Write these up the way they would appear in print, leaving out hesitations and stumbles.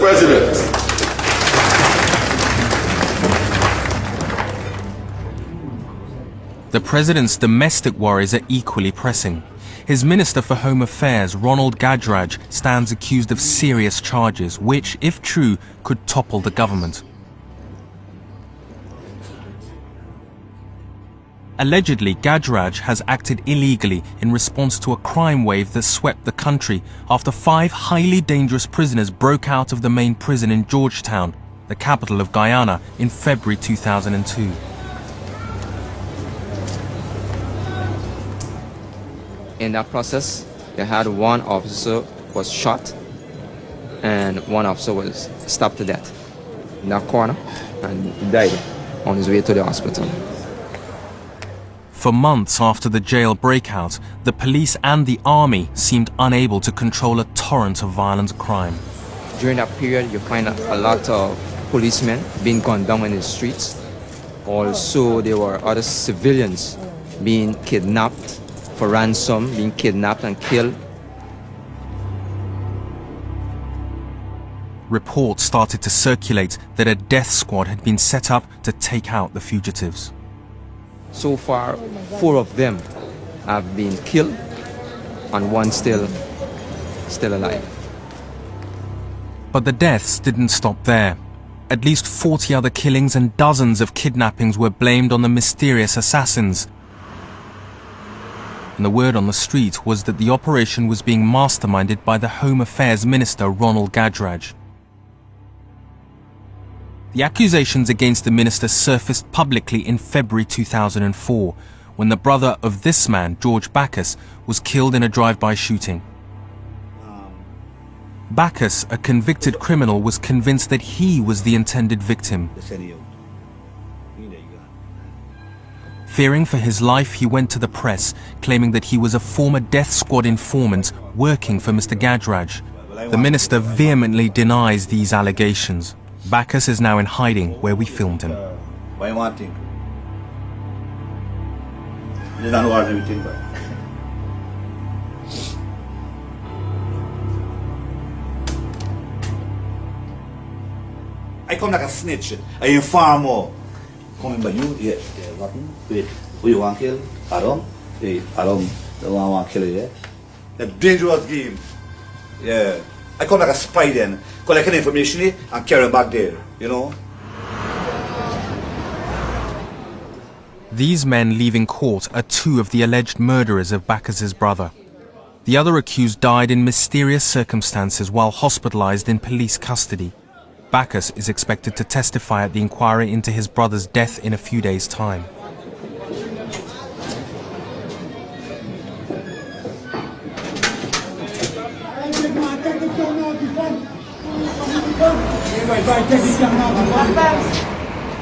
President. The president's domestic worries are equally pressing. His Minister for Home Affairs, Ronald Gadraj, stands accused of serious charges, which, if true, could topple the government. Allegedly, Gadraj has acted illegally in response to a crime wave that swept the country after 5 highly dangerous prisoners broke out of the main prison in Georgetown, the capital of Guyana, in February 2002. In that process, they had one officer was shot and one officer was stabbed to death in that corner and died on his way to the hospital. For months after the jail breakout, the police and the army seemed unable to control a torrent of violent crime. During that period, you find a lot of policemen being gunned down in the streets. Also, there were other civilians being kidnapped for ransom, being kidnapped and killed. Reports started to circulate that a death squad had been set up to take out the fugitives. So far, 4 of them have been killed and one still alive. But the deaths didn't stop there. At least 40 other killings and dozens of kidnappings were blamed on the mysterious assassins. And the word on the street was that the operation was being masterminded by the Home Affairs Minister Ronald Gadraj. The accusations against the minister surfaced publicly in February 2004, when the brother of this man, George Bacchus, was killed in a drive-by shooting. Bacchus, a convicted criminal, was convinced that he was the intended victim. Fearing for his life, he went to the press, claiming that he was a former death squad informant working for Mr. Gadraj. The minister vehemently denies these allegations. Bacchus is now in hiding where we filmed him. Why one thing? You don't know what everything, but I come like a snitch. I inform more. Coming by you, yeah, rotten. Wait, who you want to kill? Adam? Hey, Adam, the one want to kill you, yeah? The dangerous game. Yeah. I come like a spy then, collecting information and carrying back there, you know? These men leaving court are 2 of the alleged murderers of Bacchus's brother. The other accused died in mysterious circumstances while hospitalized in police custody. Bacchus is expected to testify at the inquiry into his brother's death in a few days' time.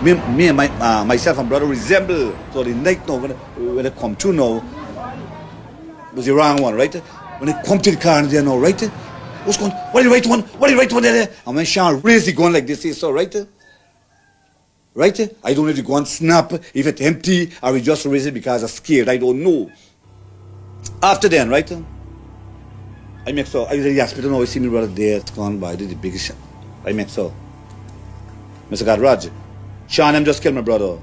Me and myself and brother resemble. So the night now, when they come to now, was the wrong one, right? When they come to the car and they're now, right? What's going? What the right one? What the right one there? And when Sean raise the gun like this, so right? Right? I don't know if the gun snap, if it's empty, or we just raise it because I'm scared. I don't know. After then, right? I make so. I was in the hospital now. I see my brother there. It's gone by. I did the biggest shot. I make so. Mr. Gadraj, Sean, them just killed my brother.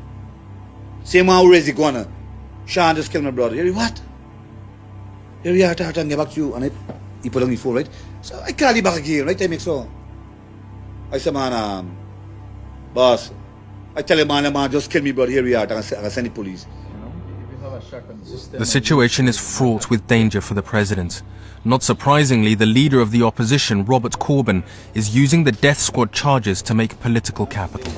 Same one who raised the gun. Sean just killed my brother. Here you what? Here we are, and get back to you. And he put on the phone, right? So I call you back again, right? I make so. I said, man, boss, I tell you, man, just kill me, brother. Here we are, and I send the police. The situation is fraught with danger for the president. Not surprisingly, the leader of the opposition, Robert Corbyn, is using the death squad charges to make political capital.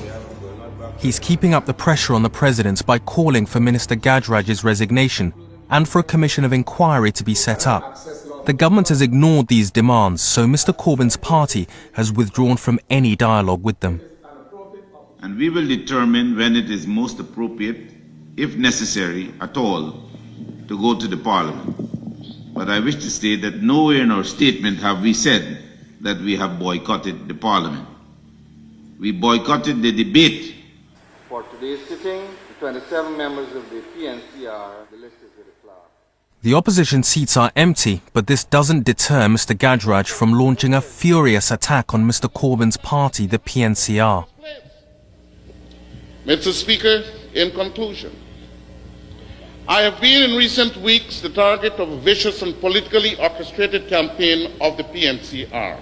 He's keeping up the pressure on the president by calling for Minister Gadraj's resignation and for a commission of inquiry to be set up. The government has ignored these demands, so Mr. Corbyn's party has withdrawn from any dialogue with them. And we will determine when it is most appropriate, if necessary at all, to go to the Parliament. But I wish to state that nowhere in our statement have we said that we have boycotted the Parliament. We boycotted the debate. For today's sitting, the 27 members of the PNC are the list is very clear. The opposition seats are empty, but this doesn't deter Mr. Gajraj from launching a furious attack on Mr. Corbyn's party, the PNCR. Mr. Speaker, in conclusion, I have been in recent weeks the target of a vicious and politically orchestrated campaign of the PNCR.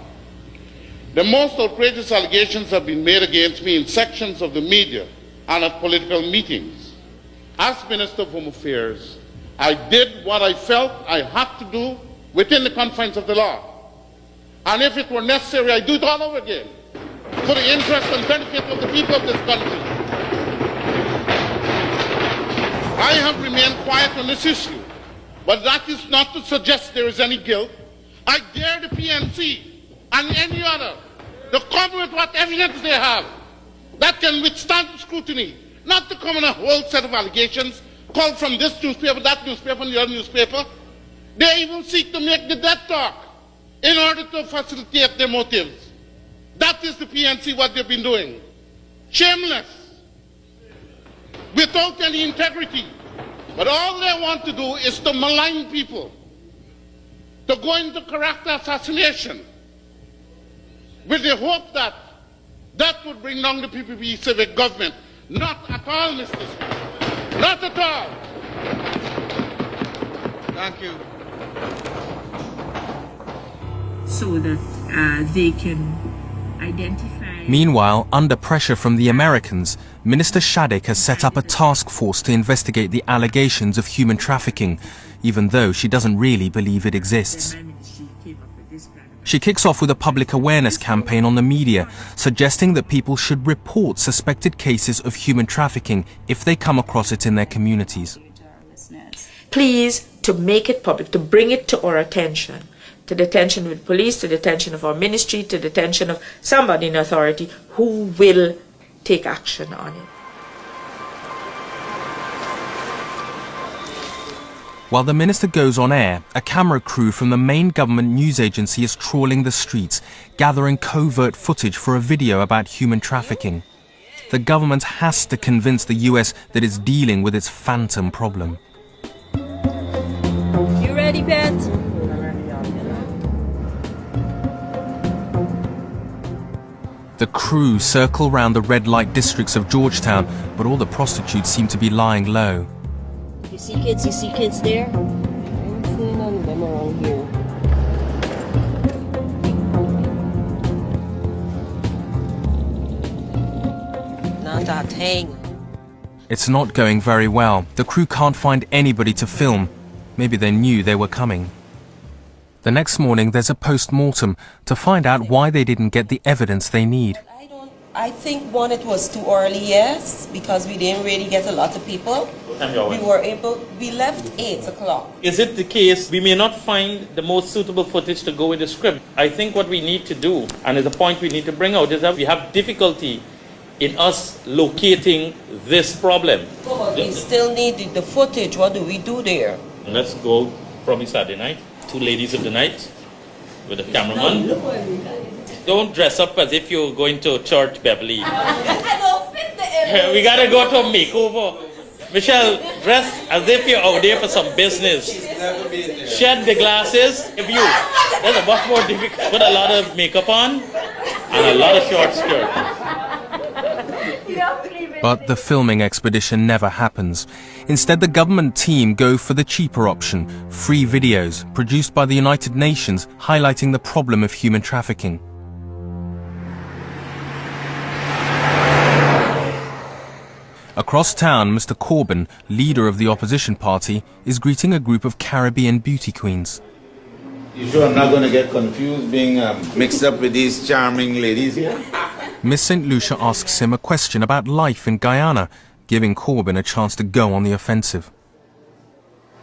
The most outrageous allegations have been made against me in sections of the media and at political meetings. As Minister of Home Affairs, I did what I felt I had to do within the confines of the law. And if it were necessary, I'd do it all over again for the interest and benefit of the people of this country. I have remained quiet on this issue, but that is not to suggest there is any guilt. I dare the PNC and any other to come with what evidence they have that can withstand scrutiny, not to come in a whole set of allegations called from this newspaper, that newspaper, and the other newspaper. They even seek to make the dead talk in order to facilitate their motives. That is the PNC, what they've been doing. Shameless, without any integrity. But all they want to do is to malign people, to go into character assassination, with the hope that that would bring down the PPP civic government. Not at all, Mr. Speaker. Not at all. Thank you. So that they can identify. Meanwhile, under pressure from the Americans, Minister Shadegg has set up a task force to investigate the allegations of human trafficking, even though she doesn't really believe it exists. She kicks off with a public awareness campaign on the media, suggesting that people should report suspected cases of human trafficking if they come across it in their communities. Please, to make it public, to bring it to our attention, to the attention of the police, to the attention of our ministry, to the attention of somebody in authority who will take action on it. While the minister goes on air, a camera crew from the main government news agency is trawling the streets, gathering covert footage for a video about human trafficking. The government has to convince the US that it's dealing with its phantom problem. You ready, Pat? The crew circle round the red light districts of Georgetown, but all the prostitutes seem to be lying low. You see kids there? I ain't seen none of them around here. Not that thing. It's not going very well. The crew can't find anybody to film. Maybe they knew they were coming. The next morning there's a post-mortem to find out why they didn't get the evidence they need. I think one, it was too early, yes, because we didn't really get a lot of people. We left 8 o'clock. Is it the case we may not find the most suitable footage to go with the script? I think what we need to do, and is a point we need to bring out, is that we have difficulty in us locating this problem. But we still need the footage. What do we do there? Let's go probably Saturday night. 2 ladies of the night with a cameraman. Don't dress up as if you're going to church, Beverly. I don't fit the image. We gotta go to a makeover. Michelle, dress as if you're out there for some business. Shed the glasses. If you, that's a much more difficult. Put a lot of makeup on and a lot of short skirt. But the filming expedition never happens. Instead, the government team go for the cheaper option, free videos produced by the United Nations highlighting the problem of human trafficking. Across town, Mr. Corbyn, leader of the opposition party, is greeting a group of Caribbean beauty queens. You sure I'm not going to get confused being mixed up with these charming ladies here? Miss St. Lucia asks him a question about life in Guyana, giving Corbyn a chance to go on the offensive.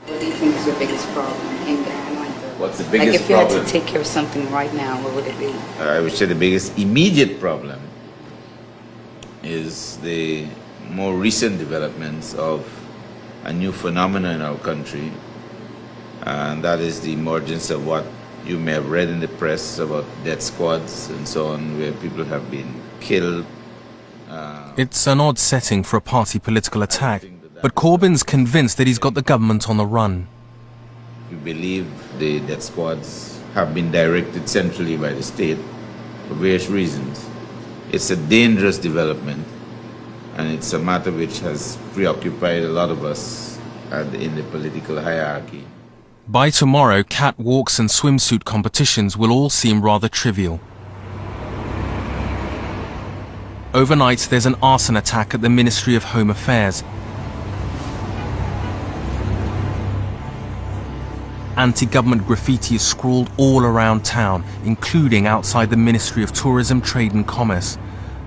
What do you think is your biggest problem in Guyana? What's the biggest if you problem? had to take care of something right now, what would it be? I would say the biggest immediate problem is the more recent developments of a new phenomenon in our country, and that is the emergence of what you may have read in the press about death squads and so on, where people have been killed. It's an odd setting for a party political attack, but Corbyn's convinced that he's got the government on the run. We believe the death squads have been directed centrally by the state for various reasons. It's a dangerous development, and it's a matter which has preoccupied a lot of us in the political hierarchy. By tomorrow, catwalks and swimsuit competitions will all seem rather trivial. Overnight, there's an arson attack at the Ministry of Home Affairs. Anti-government graffiti is scrawled all around town, including outside the Ministry of Tourism, Trade and Commerce.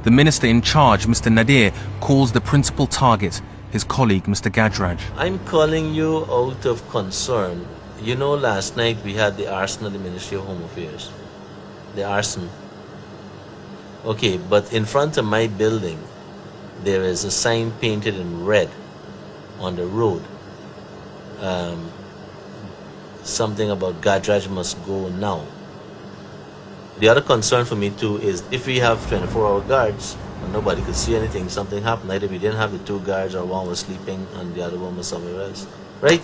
The minister in charge, Mr. Nadir, calls the principal target his colleague, Mr. Gajraj. I'm calling you out of concern. You know, last night we had the arson at the Ministry of Home Affairs. The arson. Okay, but in front of my building, there is a sign painted in red on the road. Something about Gajraj must go now. The other concern for me too is if we have 24-hour guards and nobody could see anything, something happened. Either we didn't have the two guards or one was sleeping and the other one was somewhere else. Right?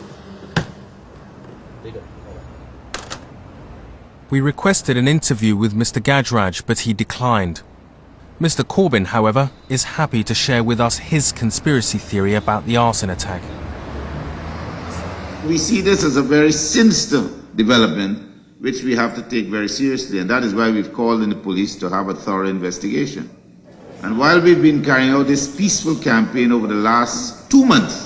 We requested an interview with Mr. Gajraj, but he declined. Mr. Corbyn, however, is happy to share with us his conspiracy theory about the arson attack. We see this as a very sinister development which we have to take very seriously, and that is why we've called in the police to have a thorough investigation. And while we've been carrying out this peaceful campaign over the last 2 months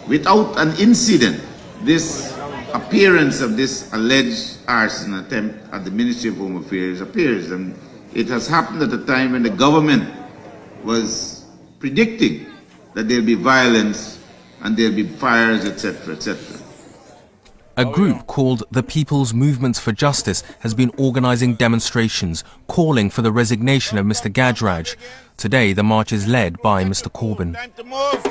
without an incident, this appearance of this alleged arson attempt at the Ministry of Home Affairs appears, and it has happened at a time when the government was predicting that there'll be violence and there'll be fires, etc., etc. A group called the People's Movement for Justice has been organising demonstrations, calling for the resignation of Mr. Gajraj. Today, the march is led by Mr. Corbyn. Time to move.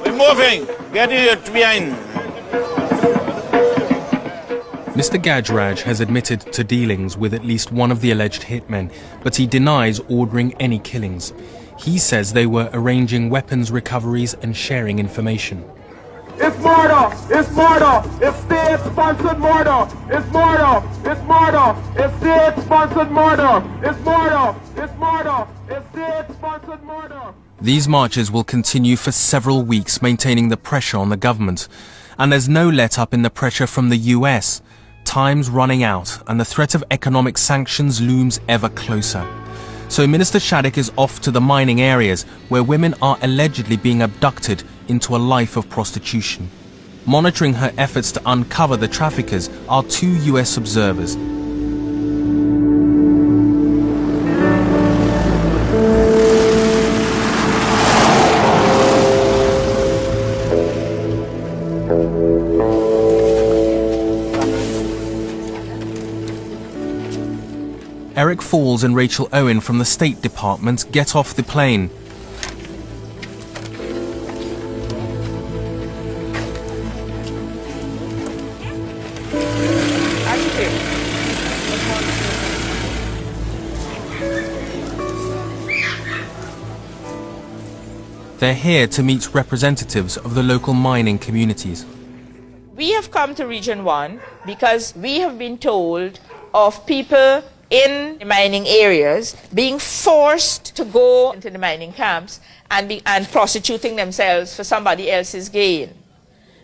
We're moving. Get it behind. Mr. Gajraj has admitted to dealings with at least one of the alleged hitmen, but he denies ordering any killings. He says they were arranging weapons recoveries and sharing information. It's murder! It's murder! It's state-sponsored murder! It's murder! It's murder! It's state-sponsored murder! It's murder! It's murder! It's state-sponsored murder! These marches will continue for several weeks, maintaining the pressure on the government. And there's no let-up in the pressure from the US. Time's running out, and the threat of economic sanctions looms ever closer. So Minister Shadid is off to the mining areas where women are allegedly being abducted into a life of prostitution. Monitoring her efforts to uncover the traffickers are 2 US observers. Eric Falls and Rachel Owen from the State Department get off the plane. They're here to meet representatives of the local mining communities. We have come to Region 1 because we have been told of people in the mining areas being forced to go into the mining camps and prostituting themselves for somebody else's gain.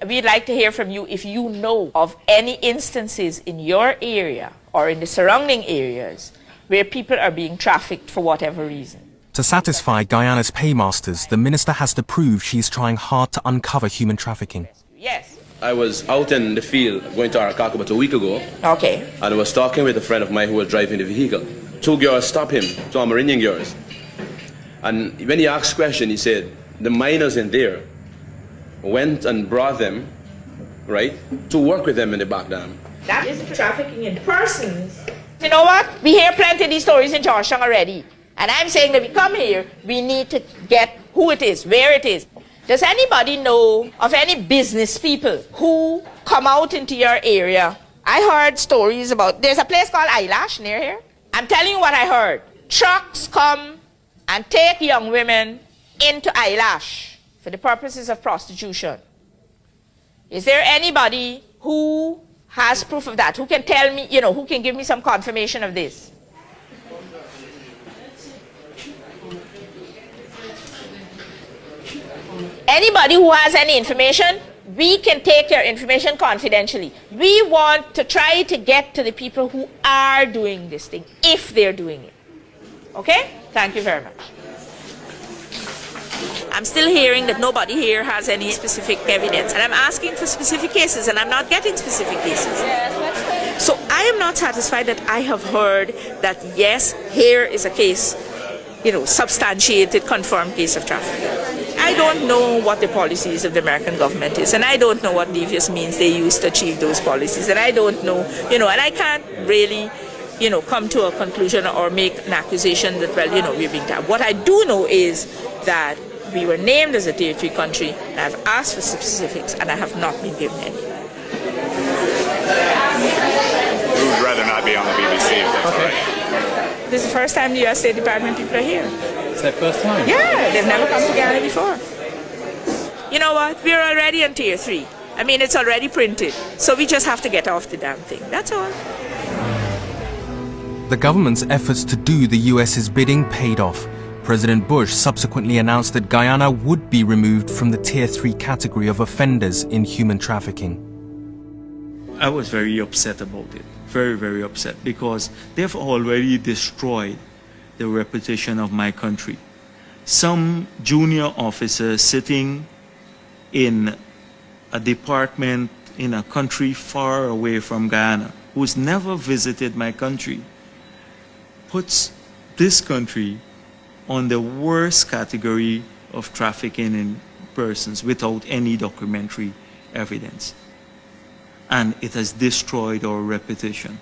We'd like to hear from you if you know of any instances in your area or in the surrounding areas where people are being trafficked for whatever reason. To satisfy Guyana's paymasters, the minister has to prove she's trying hard to uncover human trafficking. Yes. I was out in the field going to Arakaka about a week ago. Okay. And I was talking with a friend of mine who was driving the vehicle. 2 girls stopped him, 2 Amerindian girls. And when he asked question, he said, the miners in there went and brought them, right, to work with them in the back dam. That is trafficking in persons. You know what? We hear plenty of these stories in Georgetown already. And I'm saying that we come here, we need to get who it is, where it is. Does anybody know of any business people who come out into your area? I heard stories about, there's a place called Eyelash near here. I'm telling you what I heard. Trucks come and take young women into Eyelash for the purposes of prostitution. Is there anybody who has proof of that? Who can tell me, who can give me some confirmation of this? Anybody who has any information, we can take your information confidentially. We want to try to get to the people who are doing this thing, if they're doing it. Okay? Thank you very much. I'm still hearing that nobody here has any specific evidence, and I'm asking for specific cases, and I'm not getting specific cases. So I am not satisfied that I have heard that, yes, here is a case, substantiated, confirmed case of trafficking. I don't know what the policies of the American government is, and I don't know what devious means they use to achieve those policies, and I don't know, and I can't really, come to a conclusion or make an accusation that, we're being tapped. What I do know is that we were named as a Tier 3 country, and I've asked for specifics, and I have not been given any. We would rather not be on the BBC if that's all right. This is the first time the U.S. State Department people are here. It's their first time? Yeah, they've never come to Guyana before. You know what? We're already on Tier 3. I mean, it's already printed. So we just have to get off the damn thing. That's all. The government's efforts to do the US's bidding paid off. President Bush subsequently announced that Guyana would be removed from the Tier 3 category of offenders in human trafficking. I was very upset about it. Very, very upset, because they've already destroyed the reputation of my country. Some junior officer sitting in a department in a country far away from Guyana, who's never visited my country, puts this country on the worst category of trafficking in persons without any documentary evidence. And it has destroyed our reputation.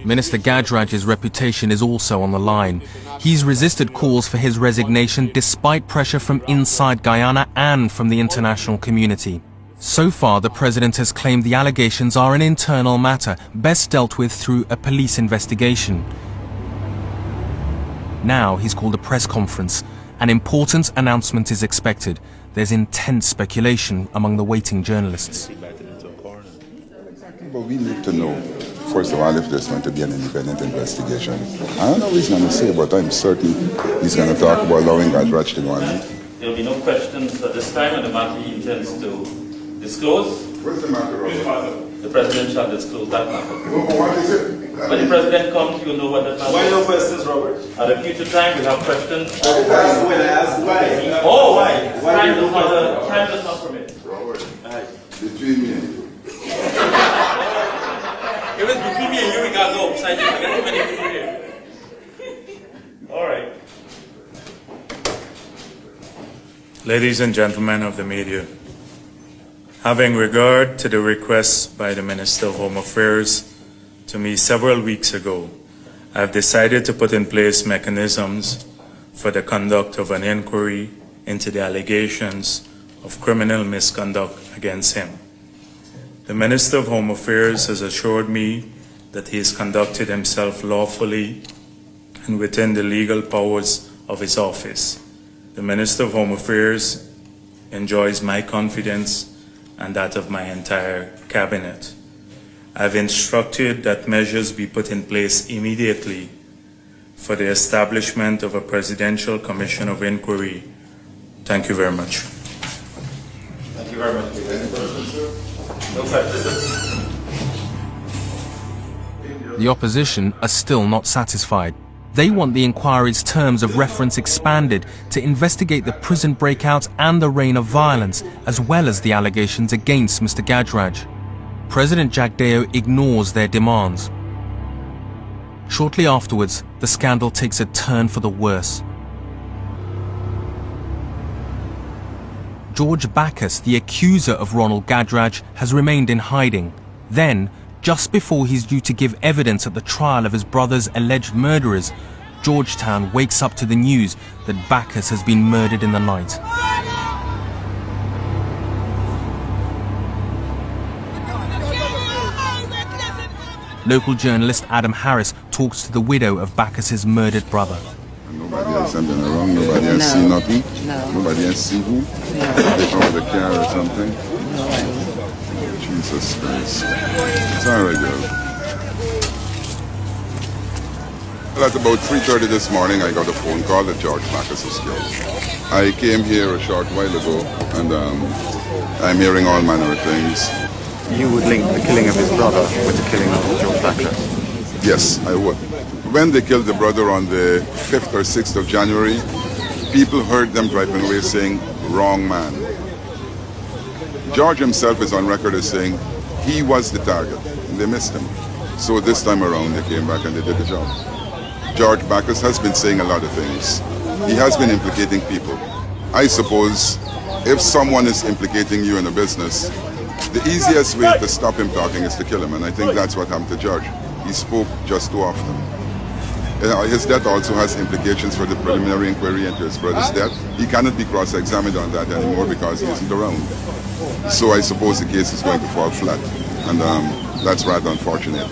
Minister Gajraj's reputation is also on the line. He's resisted calls for his resignation despite pressure from inside Guyana and from the international community. So far, the president has claimed the allegations are an internal matter, best dealt with through a police investigation. Now he's called a press conference. An important announcement is expected. There's intense speculation among the waiting journalists. But we need to know, first of all, if there's going to be an independent investigation. I don't know what he's going to say, but I'm certain he's going to talk about allowing Gajraj to go on. There will be no questions at this time, and the matter he intends to disclose. What's the matter, Robert? The president shall disclose that matter. What is it? When the president comes, you'll know what that matter is. Why no questions, Robert? At a future time, we'll have questions. When I ask why. Oh, why? Time does not permit. Robert, between me and you. If it's between me and you, we gotta go upside down. I got too many people here. All right. Ladies and gentlemen of the media, having regard to the request by the Minister of Home Affairs to me several weeks ago, I have decided to put in place mechanisms for the conduct of an inquiry into the allegations of criminal misconduct against him. The Minister of Home Affairs has assured me that he has conducted himself lawfully and within the legal powers of his office. The Minister of Home Affairs enjoys my confidence and that of my entire cabinet. I have instructed that measures be put in place immediately for the establishment of a Presidential Commission of Inquiry. Thank you very much. Thank you very much. No questions. The opposition are still not satisfied. They want the inquiry's terms of reference expanded to investigate the prison breakouts and the reign of violence, as well as the allegations against Mr. Gajraj. President Jagdeo ignores their demands. Shortly afterwards, the scandal takes a turn for the worse. George Bacchus, the accuser of Ronald Gajraj, has remained in hiding. Then, just before he's due to give evidence at the trial of his brother's alleged murderers, Georgetown wakes up to the news that Bacchus has been murdered in the night. Local journalist Adam Harris talks to the widow of Bacchus's murdered brother. Nobody else has been around? Nobody has seen nothing? No. Nobody has seen who? No. They found the car or something? No. Jesus Christ. It's all right, girl. Well, at about 3:30 this morning, I got a phone call that George Bacchus was killed. I came here a short while ago, and I'm hearing all manner of things. You would link the killing of his brother with the killing of George Bacchus? Yes, I would. When they killed the brother on the 5th or 6th of January, people heard them driving away saying, wrong man. George himself is on record as saying he was the target, and they missed him. So this time around, they came back and they did the job. George Bacchus has been saying a lot of things. He has been implicating people. I suppose if someone is implicating you in a business, the easiest way to stop him talking is to kill him, and I think that's what happened to George. He spoke just too often. His death also has implications for the preliminary inquiry into his brother's death. He cannot be cross-examined on that anymore because he isn't around. So I suppose the case is going to fall flat, and that's rather unfortunate.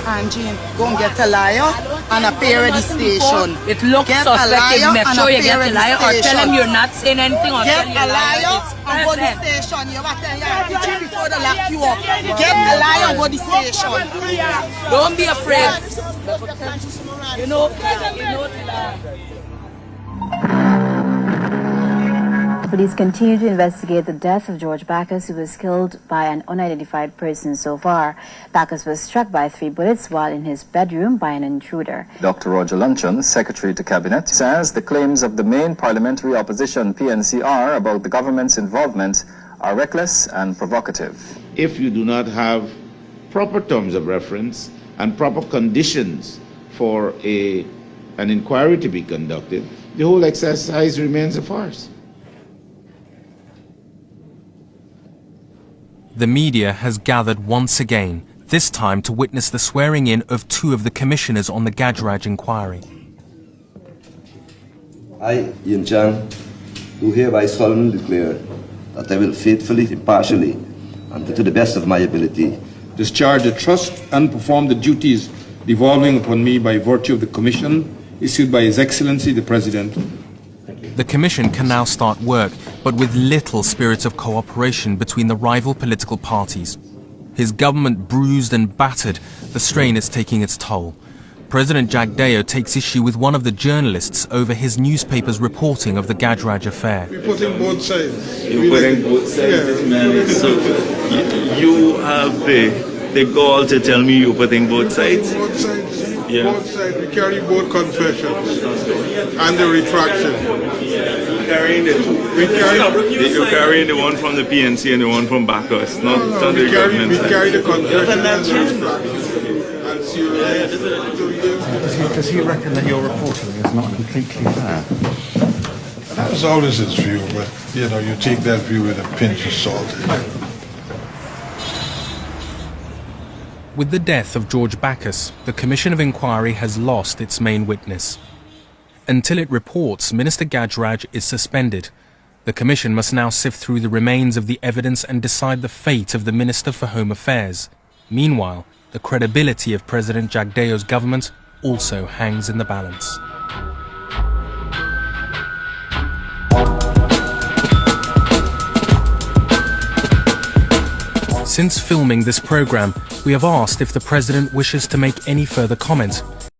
Angie, go and get a liar and appear at the station. It looks get suspect. Make sure you get a liar or tell him you're not saying anything or get tell you a liar it's and go to the present. station. You have to tell before they lock you up. Get a liar and go to the station. Don't be afraid. You know. Police continue to investigate the death of George Bacchus, who was killed by an unidentified person so far. Bacchus was struck by 3 bullets while in his bedroom by an intruder. Dr. Roger Luncheon, Secretary to Cabinet, says the claims of the main parliamentary opposition, PNCR, about the government's involvement are reckless and provocative. If you do not have proper terms of reference and proper conditions for an inquiry to be conducted, the whole exercise remains a farce. The media has gathered once again, this time to witness the swearing-in of 2 of the commissioners on the Gajraj inquiry. I, Yin Chang, do hereby solemnly declare that I will faithfully, impartially, and to the best of my ability discharge the trust and perform the duties devolving upon me by virtue of the commission issued by His Excellency the President. The commission can now start work, but with little spirit of cooperation between the rival political parties. His government bruised and battered, the strain is taking its toll. President Jagdeo takes issue with one of the journalists over his newspaper's reporting of the Gajraj affair. We're putting both sides. You're putting both sides, man. So you have the gall to tell me you're putting both sides? Both sides. Yeah. Both sides. We carry both confessions and the retraction. You're carrying the one from the PNC and the one from Bacchus, not on the government we side. carry the confession and the Does he reckon that your reporting is not completely fair? That was always his view, but you know, you take that view with a pinch of salt. With the death of George Bacchus, the Commission of Inquiry has lost its main witness. Until it reports, Minister Gajraj is suspended. The Commission must now sift through the remains of the evidence and decide the fate of the Minister for Home Affairs. Meanwhile, the credibility of President Jagdeo's government also hangs in the balance. Since filming this program, we have asked if the President wishes to make any further comment.